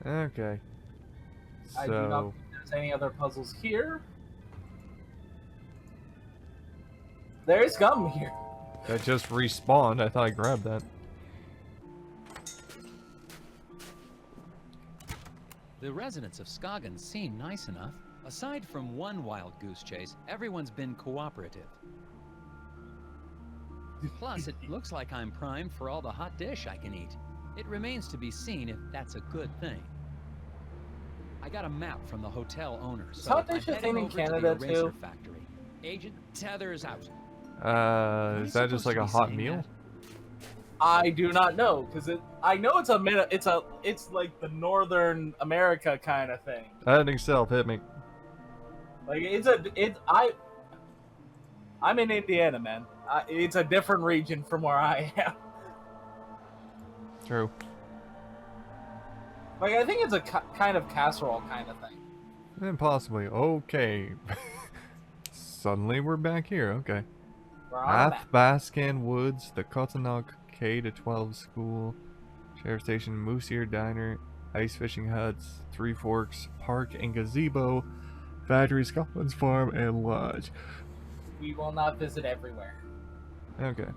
Okay. I do not think there's any other puzzles here. There's gum here. That just respawned. I thought I grabbed that. The residents of Skagen seem nice enough. Aside from one wild goose chase, everyone's been cooperative. Plus, it looks like I'm primed for all the hot dish I can eat. It remains to be seen if that's a good thing. I got a map from the hotel owner, so hot I'm dish a heading thing in over Canada to the eraser too? factory. Agent Tethers out. Is that just like a hot meal? I do not know, because I know it's like the Northern America kind of thing. That itself hit me. Like I'm in Indiana, man. It's a different region from where I am. True. Like I think it's a kind of casserole kind of thing. And possibly. Okay. Suddenly we're back here. Okay. We're on a map. Athbaskan Woods, the Kotonok K-12 School, Sheriff Station, Moose Ear Diner, Ice Fishing Huts, Three Forks Park and Gazebo, Factory, Scotland's Farm, and Lodge. We will not visit everywhere. Okay.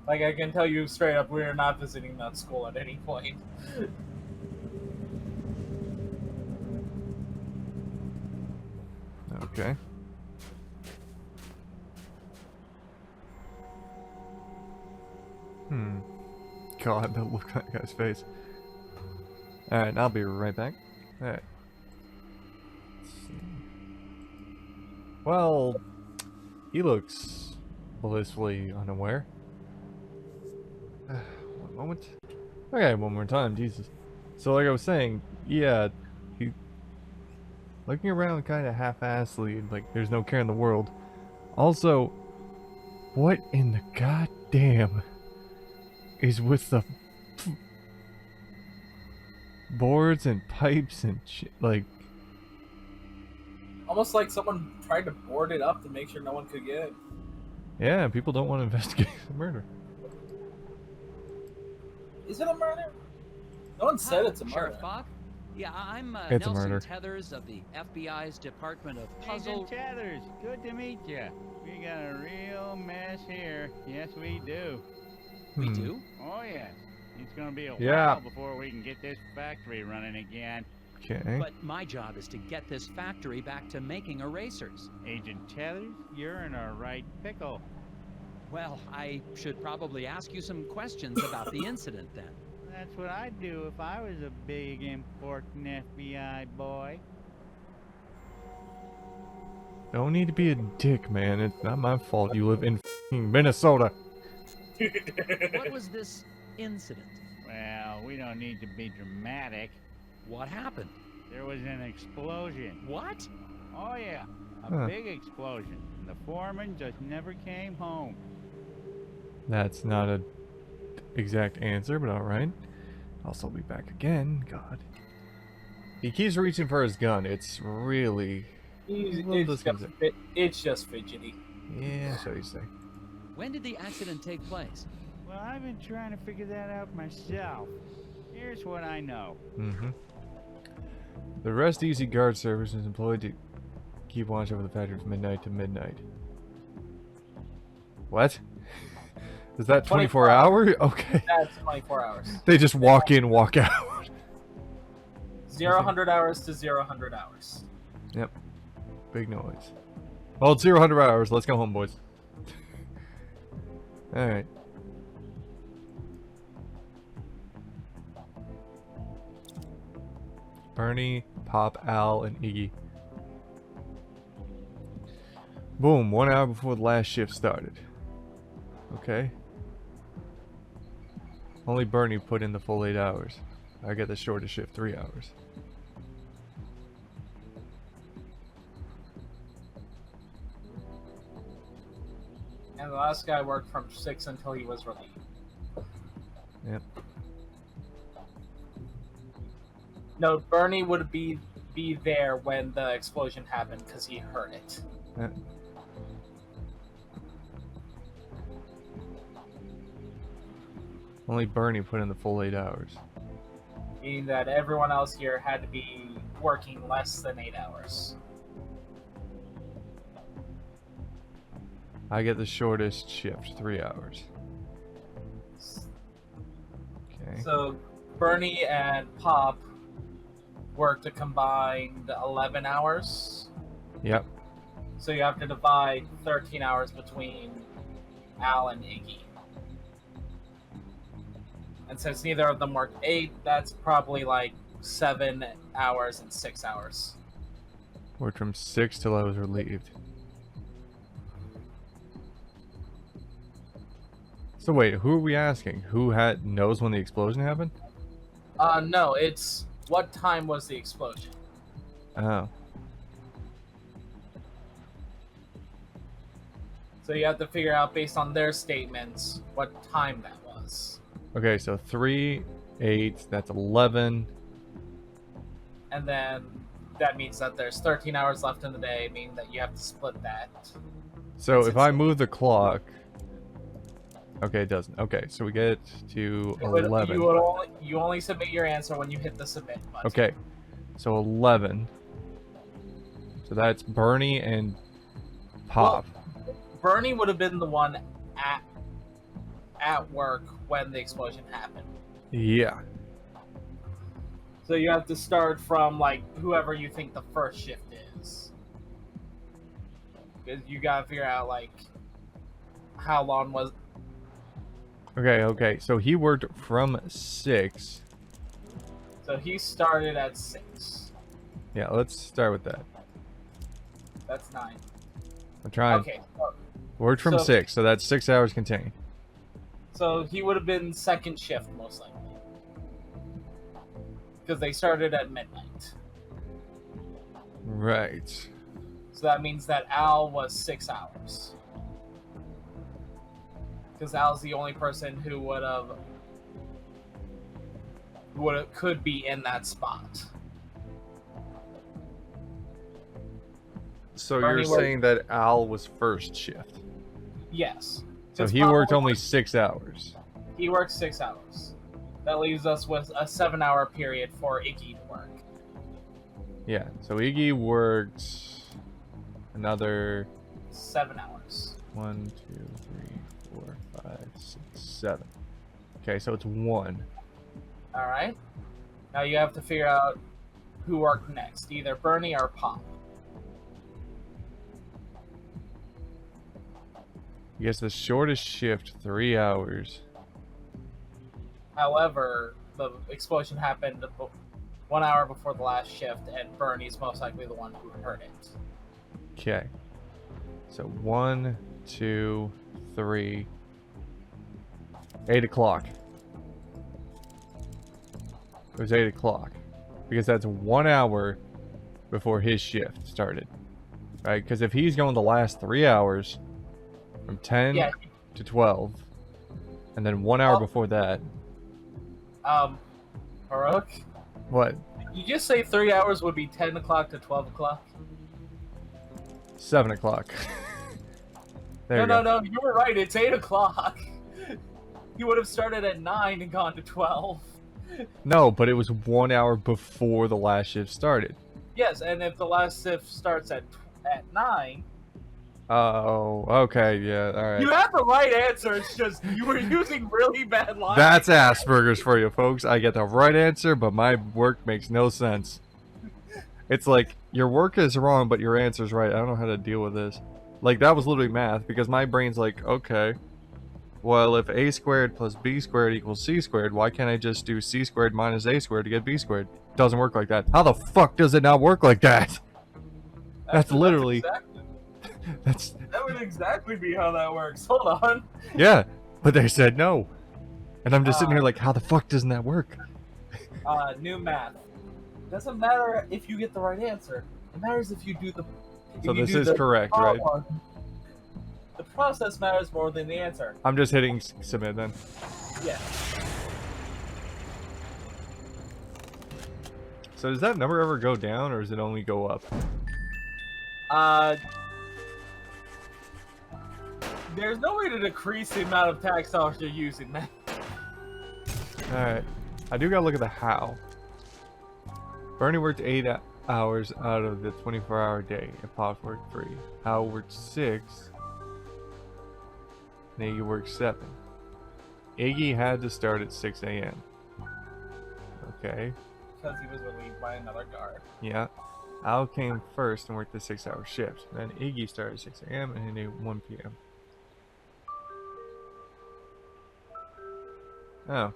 Like I can tell you straight up, we are not visiting that school at any point. Okay. God, that look on that guy's face. Alright, I'll be right back. Alright. Let's see. Well, he looks blissfully unaware. One moment. Okay, one more time, Jesus. So like I was saying, yeah, he looking around kind of half-assedly, like there's no care in the world. Also, what in the goddamn is with the boards and pipes and shit, like... Almost like someone tried to board it up to make sure no one could get in. Yeah, people don't want to investigate the murder. Is it a murder? No one said it's a murder. Sheriff Fogg? Yeah, I'm It's a Nelson murder. Tethers of the FBI's Department of Puzzle... Agent Tethers, good to meet you. We got a real mess here. Yes, we do. We do? Oh, yes. It's gonna be a Yeah. while before we can get this factory running again. Okay. But my job is to get this factory back to making erasers. Agent Tethers, you're in a right pickle. Well, I should probably ask you some questions about the incident then. That's what I'd do if I was a big, important FBI boy. Don't need to be a dick, man. It's not my fault you live in f***ing Minnesota. What was this incident? Well, we don't need to be dramatic. What happened? There was an explosion. What? Oh, yeah. A Huh. big explosion. And the foreman just never came home. That's not a exact answer, but alright. Also be back again. God. He keeps reaching for his gun. It's really... It's just fidgety. Yeah, so you say. When did the accident take place? Well, I've been trying to figure that out myself. Here's what I know. The Rest Easy Guard Service is employed to keep watch over the factory from midnight to midnight. What? Is that 24 hours? Okay. That's 24 hours. They just walk in, walk out. 0-100 hours to 0-100 hours. Yep. Big noise. Well, it's 0-100 hours. Let's go home, boys. Alright. Bernie, Pop, Al, and Iggy. Boom, 1 hour before the last shift started. Okay. Only Bernie put in the full 8 hours. I get the shortest shift, 3 hours. And the last guy worked from 6 until he was relieved. Yep. No, Bernie would be there when the explosion happened because he heard it. Yep. Only Bernie put in the full 8 hours. Meaning that everyone else here had to be working less than 8 hours. I get the shortest shift, 3 hours. Okay. So Bernie and Pop worked a combined 11 hours. Yep. So you have to divide 13 hours between Al and Iggy. And since neither of them worked 8, that's probably like 7 hours and 6 hours. Worked from 6 till I was relieved. So wait, who are we asking? Who knows when the explosion happened? No, it's what time was the explosion? Oh. So you have to figure out based on their statements what time that was. Okay, so 3, 8, that's 11. And then that means that there's 13 hours left in the day, meaning that you have to split that. So if I move the clock... Okay, it doesn't. Okay, so we get to 11. You only submit your answer when you hit the submit button. Okay, so 11. So that's Bernie and Pop. Well, Bernie would have been the one at work when the explosion happened. Yeah. So you have to start from like whoever you think the first shift is. Because you gotta figure out like how long was. Okay, so he worked from 6. So he started at 6. Yeah, let's start with that. That's 9. I'm trying. Okay. Worked from 6, so that's 6 hours contained. So he would have been second shift most likely. Because they started at midnight. Right. So that means that Al was 6 hours. Because Al's the only person who could be in that spot. So Bernie you're saying that Al was first shift. Yes. So he worked only 6 hours. He worked 6 hours. That leaves us with a 7-hour period for Iggy to work. Yeah, so Iggy worked another 7 hours. 1, 2, 3, 4, 5, 6, 7. Okay, so it's 1. Alright. Now you have to figure out who worked next, either Bernie or Pop. I guess the shortest shift, 3 hours. However, the explosion happened 1 hour before the last shift, and Bernie's most likely the one who heard it. Okay. So 1, 2, 3. 8 o'clock. It was 8 o'clock. Because that's 1 hour before his shift started. Right? Because if he's going the last 3 hours, from 10 to 12, and then 1 hour before that. Baruch? What? Did you just say 3 hours would be 10 o'clock to 12 o'clock? 7 o'clock. No, you were right. It's 8 o'clock. He would have started at 9 and gone to 12. No, but it was 1 hour before the last shift started. Yes, and if the last shift starts at 9... Oh, okay, yeah, alright. You had the right answer, it's just you were using really bad logic. That's Asperger's for you, folks. I get the right answer, but my work makes no sense. It's like, your work is wrong, but your answer's right. I don't know how to deal with this. Like, that was literally math, because my brain's like, okay, well, if a squared plus b squared equals c squared, why can't I just do c squared minus a squared to get b squared? Doesn't work like that. How the fuck does it not work like that? That's literally... That would exactly be how that works. Hold on. Yeah, but they said no. And I'm just sitting here like, how the fuck doesn't that work? New math. Doesn't matter if you get the right answer. It matters if you do the... So this is correct, right? The process matters more than the answer. I'm just hitting submit then. Yeah. So does that number ever go down, or does it only go up? There's no way to decrease the amount of tax dollars you're using, man. Alright. I do gotta look at the how. Bernie worked 8 hours out of the 24-hour day, and Pops worked 3. Hal worked 6. Nagy worked 7. Iggy had to start at 6 a.m. Okay. Because he was relieved by another guard. Yeah. Al came first and worked the 6-hour shift. Then Iggy started at 6 a.m. and ended at 1 p.m. Oh.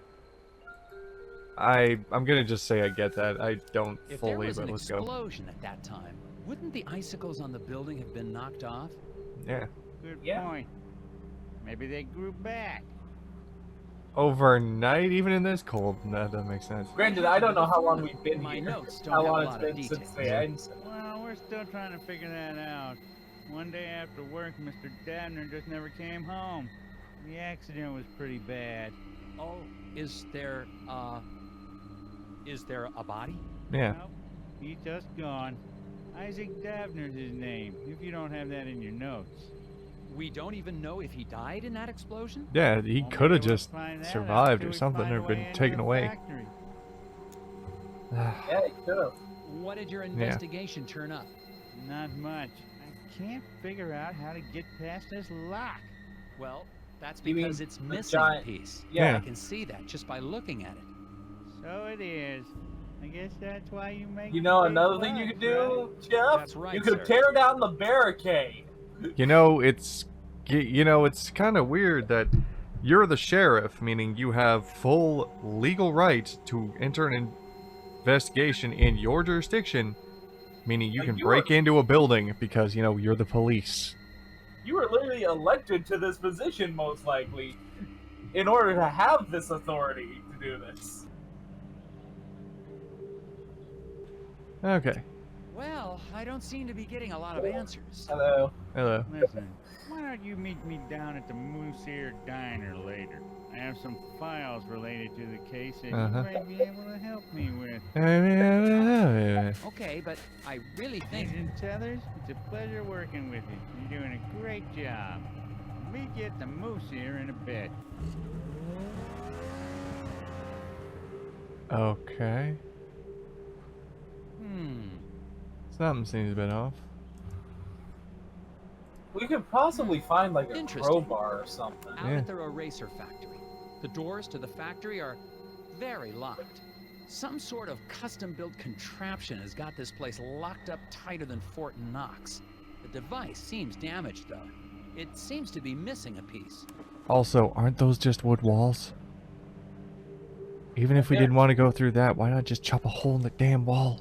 I'm gonna just say I get that. I don't If there fully, was but an let's go. explosion at that time, wouldn't the icicles on the building have been knocked off? Yeah. Good Yeah. point. Maybe they grew back. Overnight, even in this cold, that doesn't make sense. Granted, I don't know how long we've been My here. notes don't How have a long lot it's of been since details. the end. Well, we're still trying to figure that out. One day after work, Mr. Dabner just never came home. The accident was pretty bad. Oh, is there a body? Yeah. Nope, he's just gone. Isaac Dabner's his name, if you don't have that in your notes. We don't even know if he died in that explosion? Yeah, he Well, could have maybe we'll just find that out survived till or we something find or a way been into taken the away. factory. Yeah, it could have. What did your investigation turn up? Not much. I can't figure out how to get past this lock. Well, that's You mean because it's the missing a giant- piece. Yeah. I can see that just by looking at it. So it is. I guess that's why you make. You know big another thing you bucks, could do, Jeff? That's right, You could sir. tear down the barricade. You know, it's kind of weird that you're the sheriff, meaning you have full legal right to enter an investigation in your jurisdiction, meaning you Like, can you break are- into a building because, you know, you're the police. You were literally elected to this position, most likely, in order to have this authority to do this. Okay. Well, I don't seem to be getting a lot of answers. Hello. Hello. Listen, why don't you meet me down at the Moose Ear Diner later? I have some files related to the case that Uh-huh. you might be able to help me with. Okay, but I really think... Agent Tethers, it's a pleasure working with you. You're doing a great job. Meet you at the Moose Ear in a bit. Okay. Something seems a bit off. We could possibly find like a Interesting. crowbar or something. Out Yeah. at their eraser factory. The doors to the factory are very locked. Some sort of custom-built contraption has got this place locked up tighter than Fort Knox. The device seems damaged, though. It seems to be missing a piece. Also, aren't those just wood walls? Even if we Yeah. didn't want to go through that, why not just chop a hole in the damn wall?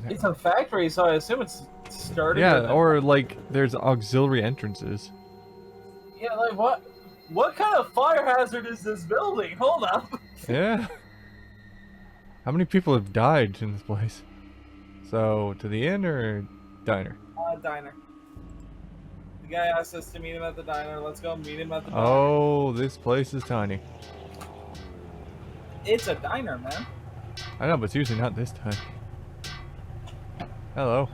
It's a factory, so I assume it's starting. Yeah, with or like there's auxiliary entrances. yeah, like what? What kind of fire hazard is this building? Hold up. Yeah. How many people have died in this place? So, to the inn or diner? Diner. The guy asked us to meet him at the diner. Let's go meet him at the diner. Oh, this place is tiny. It's a diner, man. I know, but it's usually not this time. Hello.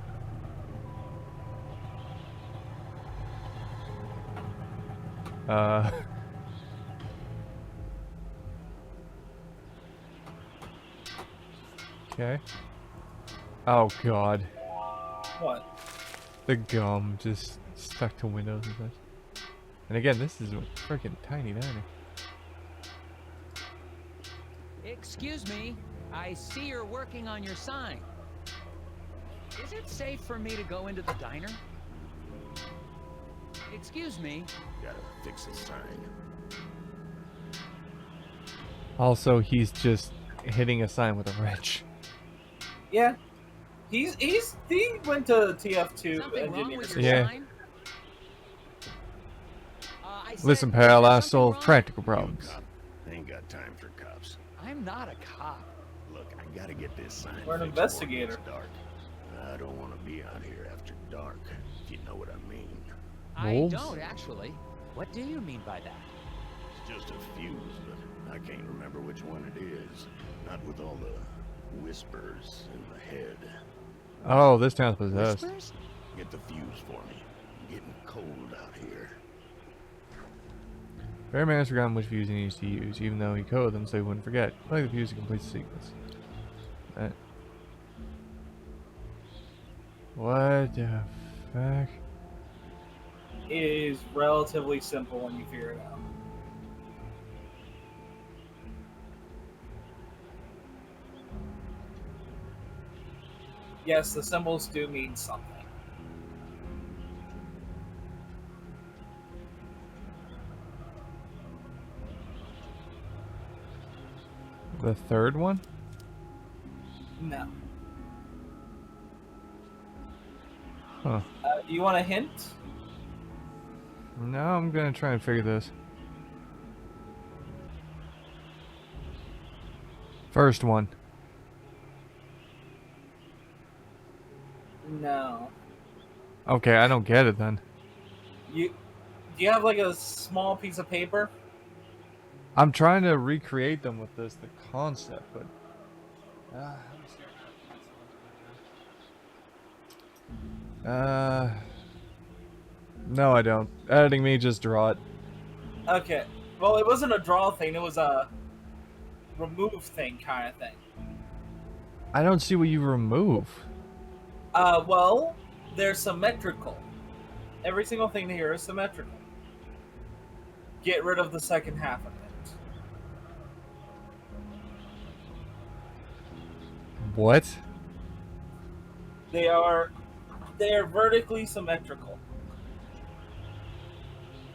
Okay. Oh god. What? The gum just stuck to windows and such. And again, this is a freaking tiny diner. Excuse me, I see you're working on your sign. Is it safe for me to go into the diner? Excuse me. Gotta fix the sign. Also, he's just hitting a sign with a wrench. Yeah. He went to TF2 Something wrong engineering. with your Yeah. sign? I said, Listen, is pal, there I something solve wrong? practical You problems. cop. I ain't got time for cops. I'm not a cop. Look, I gotta get this sign We're an fixed before it investigator. gets dark. I don't want to be out here after dark, if you know what I mean. I Wolves? don't, actually. What do you mean by that? It's just a fuse, but I can't remember which one it is. Not with all the whispers in the head. Oh, this town's possessed. Whispers? Get the fuse for me. I'm getting cold out here. Fairman has forgotten which fuse he needs to use, even though he coded them so he wouldn't forget. Play the fuse to complete the sequence. What the fuck? It is relatively simple when you figure it out. Yes, the symbols do mean something. The third one? No. Huh. You want a hint? No, I'm gonna try and figure this. First one. No. Okay, I don't get it then. Do you have like a small piece of paper? I'm trying to recreate them with the concept, but no, I don't. Editing me, just draw it. Okay. Well, it wasn't a draw thing. It was a remove thing kind of thing. I don't see what you remove. Well, they're symmetrical. Every single thing here is symmetrical. Get rid of the second half of it. What? They are vertically symmetrical.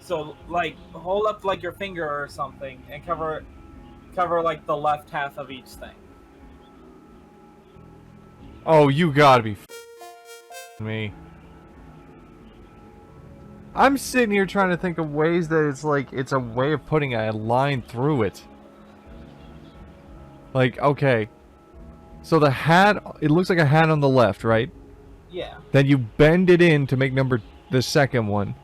So, like, hold up like your finger or something and cover like the left half of each thing. Oh, you gotta be me. I'm sitting here trying to think of ways that it's like it's a way of putting a line through it. Like, okay. So the hat, it looks like a hat on the left, right? Yeah. Then you bend it in to make the second one.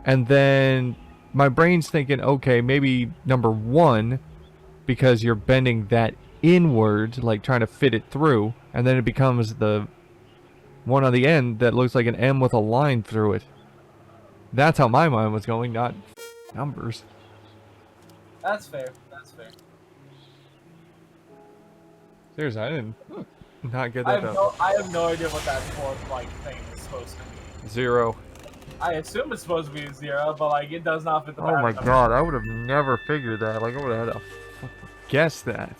And then my brain's thinking, okay, maybe number 1, because you're bending that inward, like trying to fit it through, and then it becomes the one on the end that looks like an M with a line through it. That's how my mind was going, not numbers. That's fair. That's fair. Seriously, I didn't not get that. I have no idea what that fourth like thing is supposed to be. 0. I assume it's supposed to be a 0, but like it does not fit the Oh my pattern. god, I would have never figured that. Like, I would have had to guess that.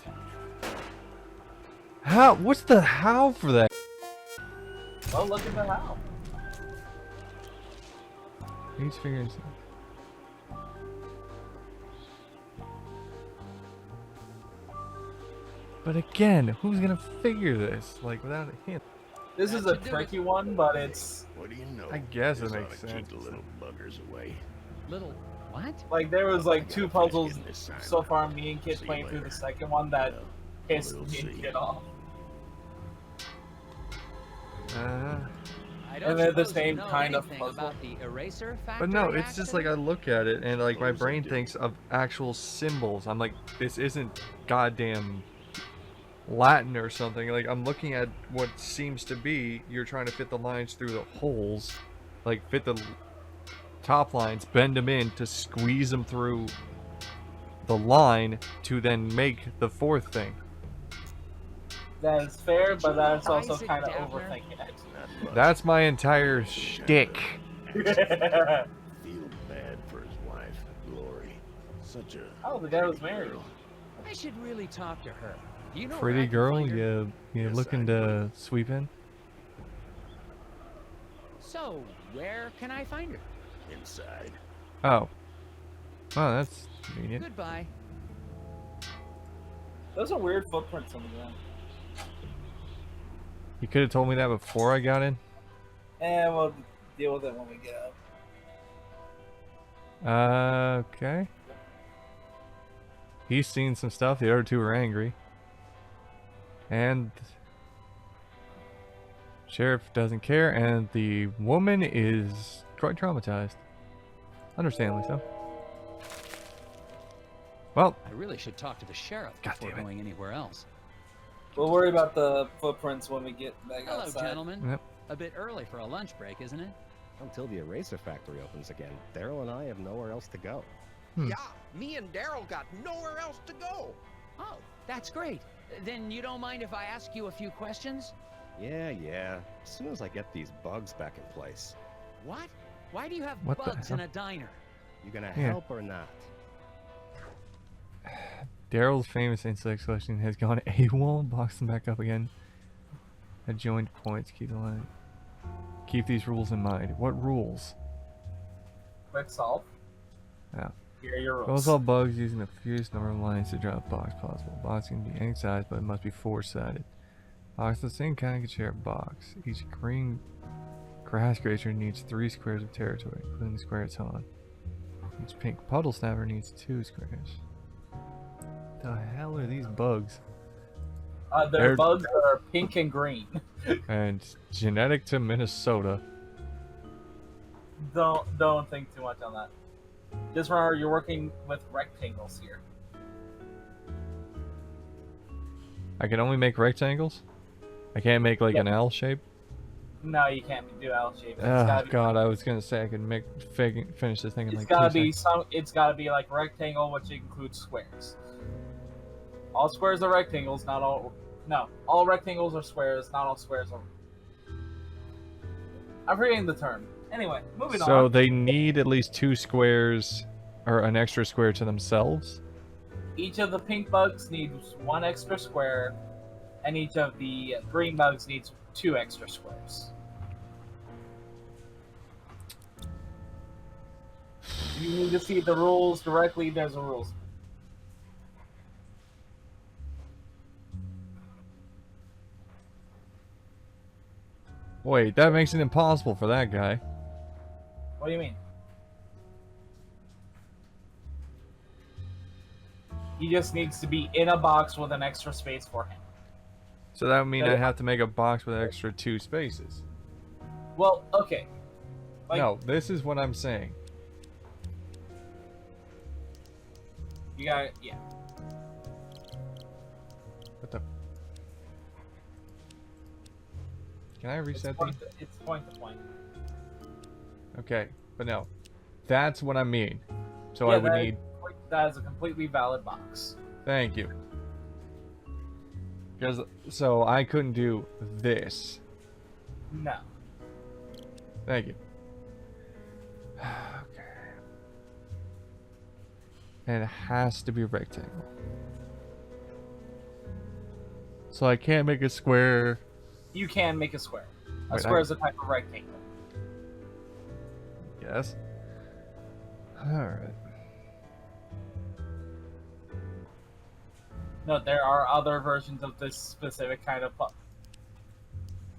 How? What's the how for that? Well, look at the how. Each figure is... But again, who's gonna figure this? Like, without a hint? This is a tricky one, but it's What do you know? I guess it This makes ought to sense. Keep the little buggers away. Little what? like there was like 2 puzzles Getting this sign so up. far. Me and Kid See you playing through later. the second one that Well, pissed we'll me and see. Kid off. I And they're the suppose same you know kind of anything puzzle. about the eraser But no, factory it's just like I accident? look at it and like my Suppose I brain do. thinks of actual symbols. I'm like, this isn't goddamn Latin or something. Like, I'm looking at what seems to be you're trying to fit the lines through the holes, like fit the top lines, bend them in to squeeze them through the line to then make the fourth thing. That is fair, Did but you that's know also Isaac kind of Dabner? overthinking it. Not much. That's my entire shtick. Feel bad for his wife, Glory. Such a Oh, the guy was pretty married. girl. I should really talk to her. Do you know where I Pretty can girl, find her? you Yes, looking I to sweep in? So, where can I find her? Inside. Oh. Oh, that's convenient. Goodbye. Those are weird footprints on the ground. You could have told me that before I got in. And we'll deal with it when we get up. Okay. He's seen some stuff. The other two are angry. And Sheriff doesn't care, and the woman is quite traumatized. Understandably so. Well, I really should talk to the sheriff God before damn it. going anywhere else. We'll worry about the footprints when we get back Hello, outside. gentlemen. Yep. A bit early for a lunch break, isn't it? Until the eraser factory opens again, Daryl and I have nowhere else to go. Yeah, me and Daryl got nowhere else to go. Oh, that's great. Then you don't mind if I ask you a few questions? Yeah. As soon as I get these bugs back in place. What? Why do you have What the bugs in hell? a diner? You gonna Yeah. help or not? Daryl's famous insect collection has gone AWOL. Box them back up again. Adjoined points. Keep the line. Keep these rules in mind. What rules? Quick solve. Yeah. Here are your rules. Close all bugs using the fewest number of lines to drop a box possible. Box can be any size, but it must be four-sided. Box of the same kind can share a box. Each green grass creature needs 3 squares of territory, including the square it's on. Each pink puddle snapper needs 2 squares. The hell are these bugs? Their They're- bugs that are pink and green. And genetic to Minnesota. Don't think too much on that. Just remember, you're working with rectangles here. I can only make rectangles? I can't make like an L shape? No, you can't do L shape. Oh god, I was gonna say I could make finish this thing in It's like gotta 2 be seconds. It's gotta be like rectangle, which includes squares. All squares are rectangles, not all. No, all rectangles are squares, not all squares are. I'm forgetting the term. Anyway, moving So on. they need at least 2 squares, or an extra square to themselves? Each of the pink bugs needs 1 extra square, and each of the green bugs needs 2 extra squares. You need to see the rules directly. There's a rules. Wait, that makes it impossible for that guy. What do you mean? He just needs to be in a box with an extra space for him. So that would mean Yeah. I'd have to make a box with extra 2 spaces. Well, okay. Like, No, this is what I'm saying. you got it. Yeah. What the? Can I It's reset point, these? it's point to point. Okay, but no. That's what I mean. So Yeah, I would need... that is a completely valid box. Thank you. Because, so I couldn't do this. No. Thank you. Okay. And it has to be a rectangle. So I can't make a square. You can make a square. A Wait, square is a type of rectangle. Yes. Alright. No, there are other versions of this specific kind of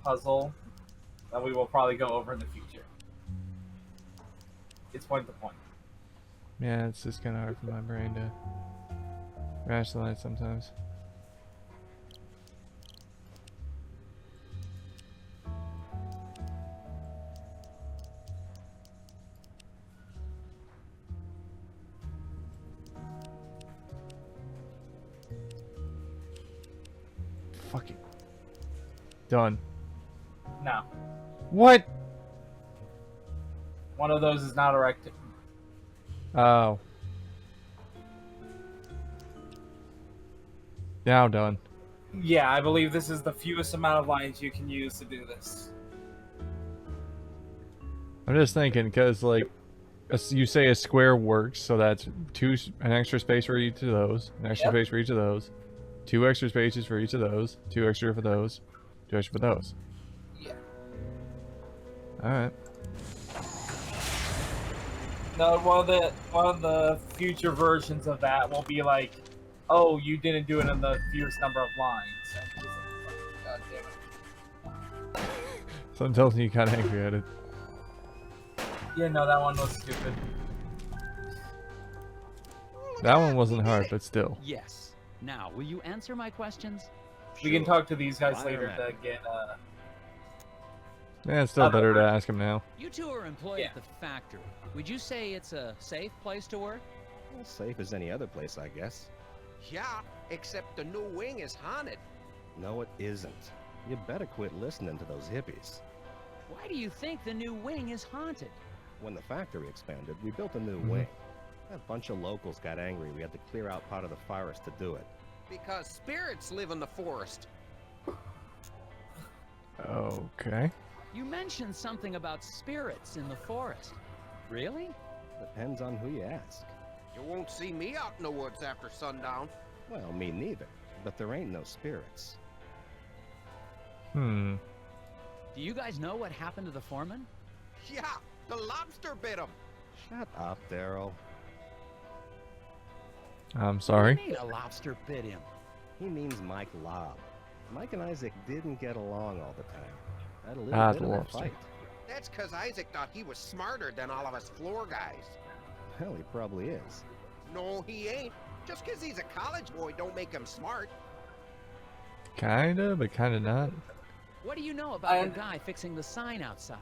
puzzle that we will probably go over in the future. It's point to point. Yeah, it's just kind of hard for my brain to rationalize sometimes. Fuck it. Done. No. What? One of those is not a rectangle. Oh. Now done. Yeah, I believe this is the fewest amount of lines you can use to do this. I'm just thinking, because, like, you say a square works, so that's an extra space for each of those, an extra Yep. space for each of those, 2 extra spaces for each of those, 2 extra for those, 2 extra for those. Yeah. Alright. No, one of the future versions of that will be like, oh, you didn't do it in the fewest number of lines. And it's like, God damn it. So I'm telling you, kind of angry at it. Yeah, no, that one was stupid. That one wasn't hard, but still. Yes. Now, will you answer my questions? We can Sure. talk to these guys Fire later at to me. get Yeah, it's still better to ask him now. You two are employed at the factory. Would you say it's a safe place to work? Well, safe as any other place, I guess. Yeah, except the new wing is haunted. No, it isn't. You better quit listening to those hippies. Why do you think the new wing is haunted? When the factory expanded, we built a new wing. A bunch of locals got angry. We had to clear out part of the forest to do it. Because spirits live in the forest. Okay. You mentioned something about spirits in the forest. Really? Depends on who you ask. You won't see me out in the woods after sundown. Well, me neither. But there ain't no spirits. Hmm. Do you guys know what happened to the foreman? Yeah, the lobster bit him. Shut up, Daryl. I'm sorry. What do you mean a lobster bit him? He means Mike Lobb. Mike and Isaac didn't get along all the time. Had a little Ah, bit the of a lobster. fight. That's because Isaac thought he was smarter than all of us floor guys. Well, he probably is. No, he ain't. Just because he's a college boy don't make him smart. Kinda, but kinda not. What do you know about the guy fixing the sign outside?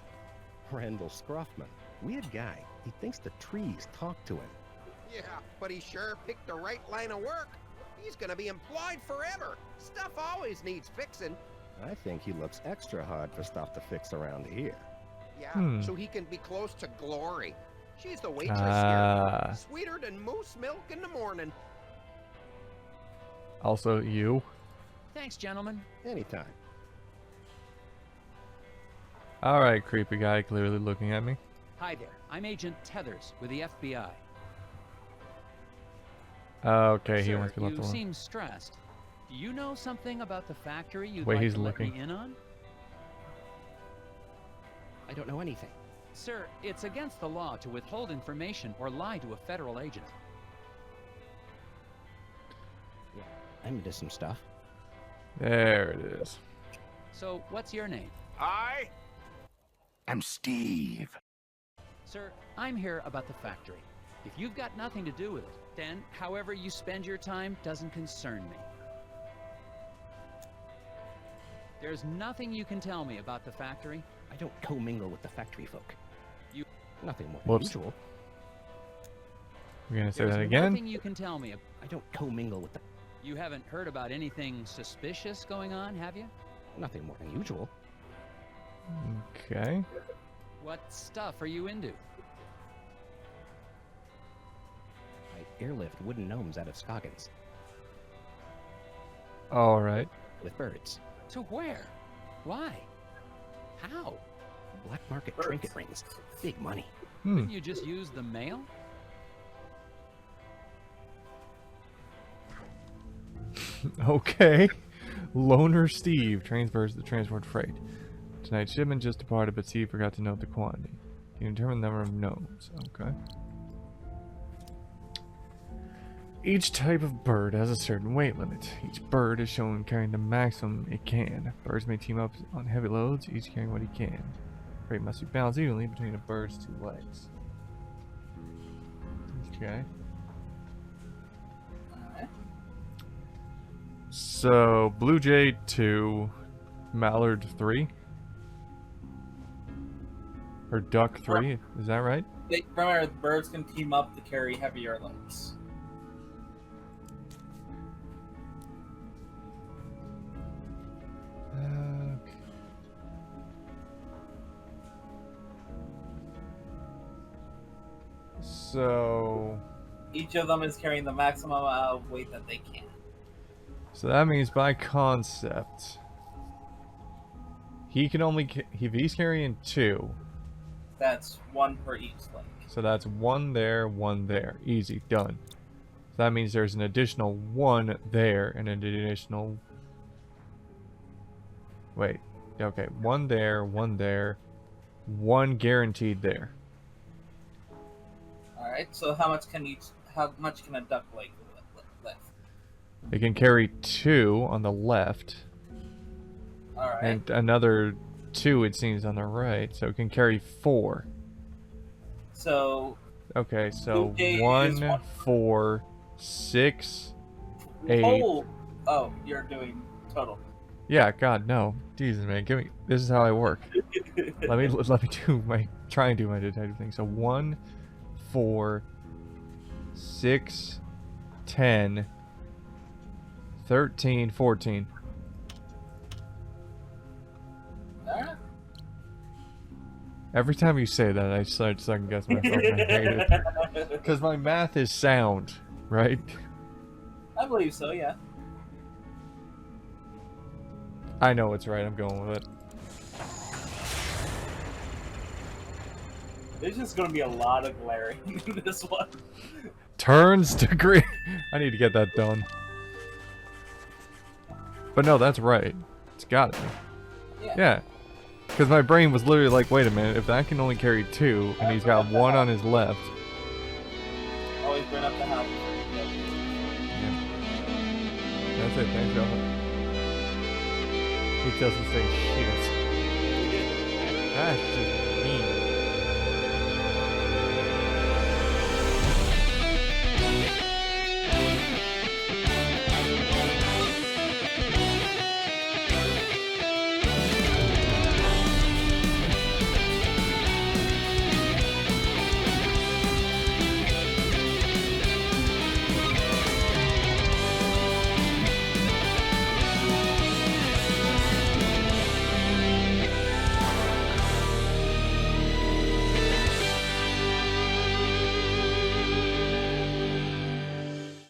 Randall Scruffman. Weird guy. He thinks the trees talk to him. Yeah, but he sure picked the right line of work. He's gonna be employed forever. Stuff always needs fixing. I think he looks extra hard for stuff to fix around here. Yeah, so he can be close to Glory. She's the waitress Ah. here. Sweeter than moose milk in the morning. Also, you. Thanks, gentlemen. Anytime. Alright, creepy guy clearly looking at me. Hi there. I'm Agent Tethers with the FBI. Okay, he Sir, wants to be left you alone. seem stressed. Do you know something about the factory you'd Wait, like he's to let looking. me in on? I don't know anything. Sir, it's against the law to withhold information or lie to a federal agent. Yeah, I'm into some stuff. There it is. So, what's your name? I'm Steve. Sir, I'm here about the factory. If you've got nothing to do with it, then however you spend your time doesn't concern me. There's nothing you can tell me about the factory. I don't commingle with the factory folk. You- Nothing more Whoops. than usual. We're gonna say There's that again? nothing you can tell me. I don't commingle with the... You haven't heard about anything suspicious going on, have you? Nothing more than usual. Okay. What stuff are you into? I airlift wooden gnomes out of Scoggins. Alright. With birds. To where? Why? How? Black market trinket rings. Big money. Couldn't you just use the mail? Okay. Loner Steve transfers the transport freight. Tonight's shipment just departed, but Steve forgot to note the quantity. Can you determine the number of gnomes? Okay. Each type of bird has a certain weight limit. Each bird is shown carrying the maximum it can. Birds may team up on heavy loads, each carrying what he can. Freight must be balanced evenly between a bird's two legs. Okay. So, Blue Jay 2, Mallard 3, or Duck 3, is that right? Remember, the birds can team up to carry heavier loads. Okay. So, Each of them is carrying the maximum amount of weight that they can. so that means by concept, he can only, if he's carrying 2, That's one per each leg. so that's 1 there, easy, done. So that means there's an additional 1 there, and an additional, wait, okay, 1 there, 1 guaranteed there. Alright, so how much can a duck leg lift? It can carry 2 on the left, Alright. and another 2 it seems on the right, so it can carry 4. So Okay, so Okay, 1, is one- 4, 6, 8. Oh, you're doing total. Yeah, God, no. Jesus, man, give me. This is how I work. let me try and do my detective thing. So 1, 4, 6, 10, 13, 14. Alright. Every time you say that, I start second guess myself. And I hate it because my math is sound, right? I believe so, yeah. I know it's right. I'm going with it. There's just gonna be a lot of glaring in this one. Turns to green. I need to get that done. But no, that's right. It's got to be. Yeah. Because my brain was literally like, wait a minute, if that can only carry 2, and he's got 1 on his left. Always bring up the house. Yeah. That's it, thanks, y'all. He doesn't say shit. That's just